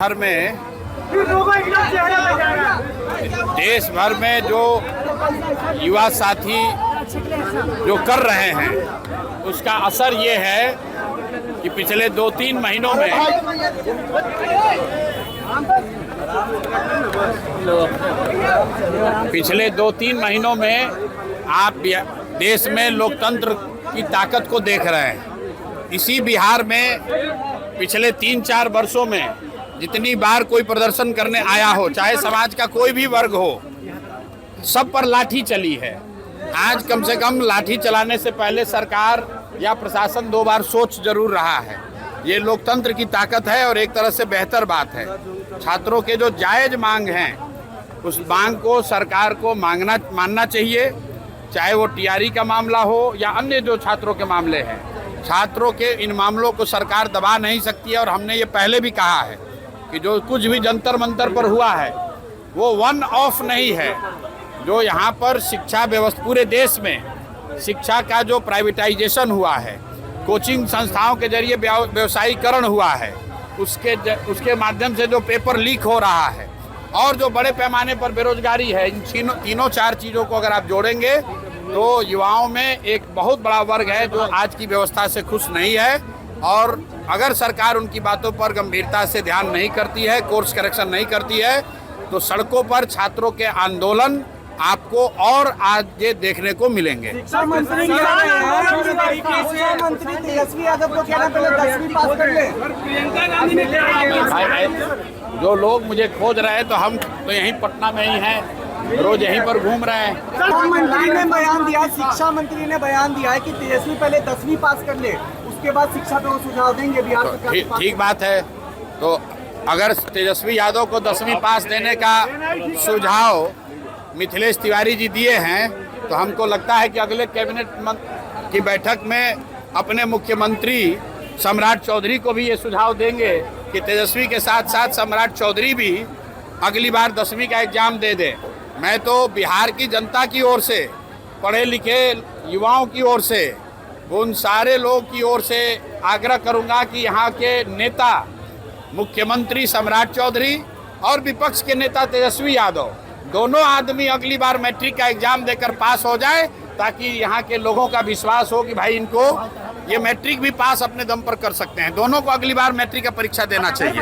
भर में देश भर में जो युवा साथी जो कर रहे हैं उसका असर ये है कि पिछले 2-3 महीनों में आप देश में लोकतंत्र की ताकत को देख रहे हैं। इसी बिहार में पिछले 3-4 वर्षों में जितनी बार कोई प्रदर्शन करने आया हो, चाहे समाज का कोई भी वर्ग हो, सब पर लाठी चली है। आज कम से कम लाठी चलाने से पहले सरकार या प्रशासन 2 बार सोच जरूर रहा है। ये लोकतंत्र की ताकत है और एक तरह से बेहतर बात है। छात्रों के जो जायज मांग हैं उस मांग को सरकार को मानना चाहिए, चाहे वो टीआरई का मामला हो या अन्य जो छात्रों के मामले हैं। छात्रों के इन मामलों को सरकार दबा नहीं सकती है और हमने ये पहले भी कहा है कि जो कुछ भी जंतर मंतर पर हुआ है वो वन ऑफ नहीं है। जो यहाँ पर शिक्षा व्यवस्था पूरे देश में शिक्षा का जो प्राइवेटाइजेशन हुआ है, कोचिंग संस्थाओं के जरिए व्यवसायीकरण हुआ है, उसके माध्यम से जो पेपर लीक हो रहा है और जो बड़े पैमाने पर बेरोजगारी है, इन तीनों 4 चीज़ों को अगर आप जोड़ेंगे तो युवाओं में एक बहुत बड़ा वर्ग है जो आज की व्यवस्था से खुश नहीं है। और अगर सरकार उनकी बातों पर गंभीरता से ध्यान नहीं करती है, कोर्स करेक्शन नहीं करती है, तो सड़कों पर छात्रों के आंदोलन आपको और आगे देखने को मिलेंगे। शिक्षा मंत्री तेजस्वी यादव को कहना पहले 10वीं पास कर ले। जो लोग मुझे खोज रहे हैं तो हम तो यहीं पटना में ही हैं, रोज यहीं पर घूम रहे हैं। शिक्षा मंत्री ने बयान दिया है कि तेजस्वी पहले 10वीं पास कर ले, उसके बाद शिक्षा पे वो सुझाव देंगे बिहार सरकार। ठीक बात है। तो अगर तेजस्वी यादव को 10वीं पास देने का सुझाव मिथिलेश तिवारी जी दिए हैं तो हमको लगता है कि अगले कैबिनेट की बैठक में अपने मुख्यमंत्री सम्राट चौधरी को भी ये सुझाव देंगे कि तेजस्वी के साथ साथ सम्राट चौधरी भी अगली बार 10वीं का एग्जाम दे दें। मैं तो बिहार की जनता की ओर से, पढ़े लिखे युवाओं की ओर से, उन सारे लोगों की ओर से आग्रह करूंगा कि यहाँ के नेता मुख्यमंत्री सम्राट चौधरी और विपक्ष के नेता तेजस्वी यादव दोनों आदमी अगली बार मैट्रिक का एग्जाम देकर पास हो जाए, ताकि यहाँ के लोगों का विश्वास हो कि भाई इनको ये मैट्रिक भी पास अपने दम पर कर सकते हैं। दोनों को अगली बार मैट्रिक का परीक्षा देना चाहिए।